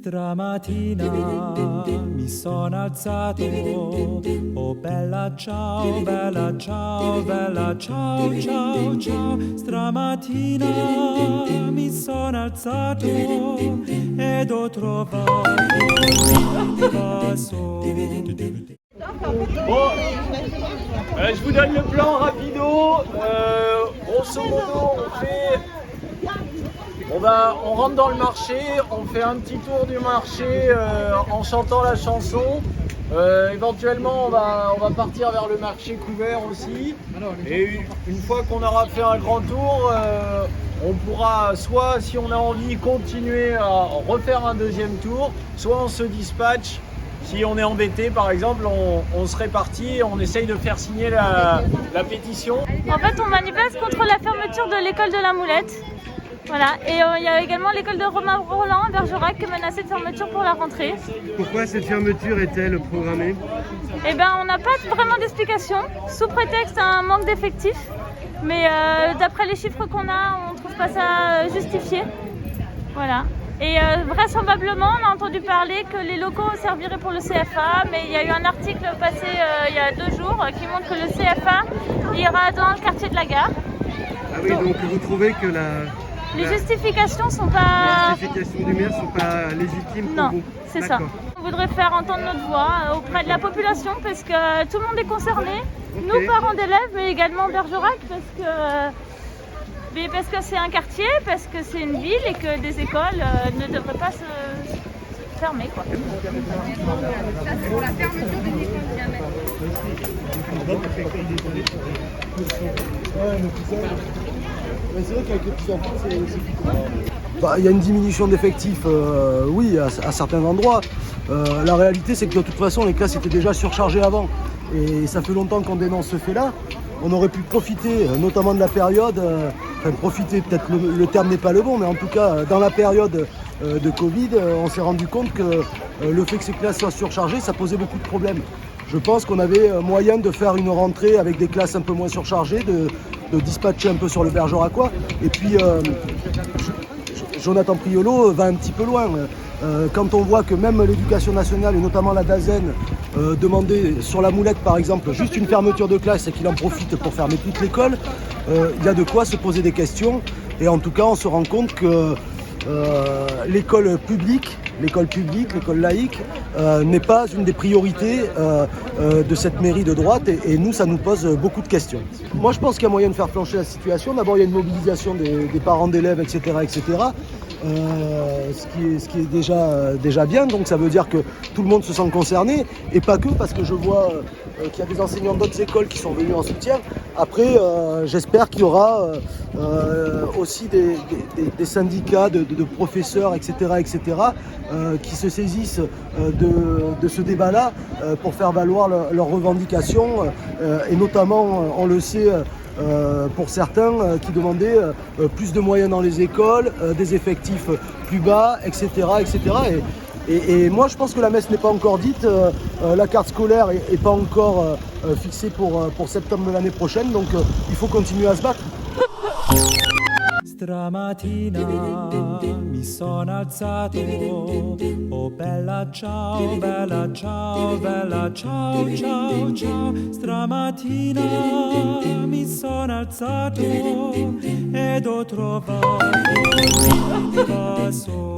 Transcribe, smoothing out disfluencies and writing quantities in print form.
Stamattina mi sono alzato, oh bella ciao, bella ciao, bella ciao, ciao, ciao. Stamattina mi sono alzato ed ho trovato un vaso. Bon, je vous donne le plan rapido. Grosso modo, on rentre dans le marché, on fait un petit tour du marché en chantant la chanson. Éventuellement, on va partir vers le marché couvert aussi. Et une fois qu'on aura fait un grand tour, on pourra soit, si on a envie, continuer à refaire un deuxième tour, soit on se dispatche. Si on est embêté, par exemple, on se répartit et on essaye de faire signer la pétition. En fait, on manifeste contre la fermeture de l'école de la Moulette. Voilà. Et il y a également l'école de Romain Rolland à Bergerac qui est menacée de fermeture pour la rentrée. Pourquoi cette fermeture est-elle programmée? Eh bien, on n'a pas vraiment d'explication, sous prétexte un manque d'effectifs. Mais d'après les chiffres qu'on a, on ne trouve pas ça justifié. Voilà. Et vraisemblablement, on a entendu parler que les locaux serviraient pour le CFA, mais il y a eu un article passé il y a 2 jours qui montre que le CFA ira dans le quartier de la gare. Ah oui, donc vous trouvez que les justifications sont pas... Les justifications du maire ne sont pas légitimes pour non, vous? C'est ça. On voudrait faire entendre notre voix auprès de la population parce que tout le monde est concerné. Okay. Nous, parents d'élèves, mais également Bergerac parce que c'est un quartier, parce que c'est une ville et que des écoles ne devraient pas se fermer, quoi. Pour la fermeture des écoles, c'est vrai qu'avec les petits enfants, c'est il y a une diminution d'effectifs, oui, à certains endroits. La réalité, c'est que de toute façon, les classes étaient déjà surchargées avant. Et ça fait longtemps qu'on dénonce ce fait-là. On aurait pu profiter, notamment de la période, profiter, peut-être le terme n'est pas le bon, mais en tout cas, dans la période de Covid, on s'est rendu compte que le fait que ces classes soient surchargées, ça posait beaucoup de problèmes. Je pense qu'on avait moyen de faire une rentrée avec des classes un peu moins surchargées, de dispatcher un peu sur le Bergeracois. Et puis, Jonathan Priolo va un petit peu loin. Quand on voit que même l'éducation nationale et notamment la DAZEN demandait sur la Moulette par exemple juste une fermeture de classe et qu'il en profite pour fermer toute l'école, il y a de quoi se poser des questions et en tout cas on se rend compte que l'école publique, l'école laïque n'est pas une des priorités de cette mairie de droite et nous ça nous pose beaucoup de questions. Moi je pense qu'il y a moyen de faire plancher la situation. D'abord il y a une mobilisation des parents d'élèves, etc. Ce qui est déjà bien, donc ça veut dire que tout le monde se sent concerné et pas que parce que je vois qu'il y a des enseignants d'autres écoles qui sont venus en soutien. Après j'espère qu'il y aura aussi des syndicats de professeurs, etc. Qui se saisissent de ce débat-là pour faire valoir leurs revendications et notamment, on le sait, pour certains qui demandaient plus de moyens dans les écoles, des effectifs plus bas, etc. Et moi je pense que la messe n'est pas encore dite, la carte scolaire n'est pas encore fixée pour septembre de l'année prochaine, donc il faut continuer à se battre. Stamattina mi sono alzato, oh bella ciao, bella ciao, bella ciao, ciao, ciao. Stamattina mi sono alzato ed ho trovato un vaso.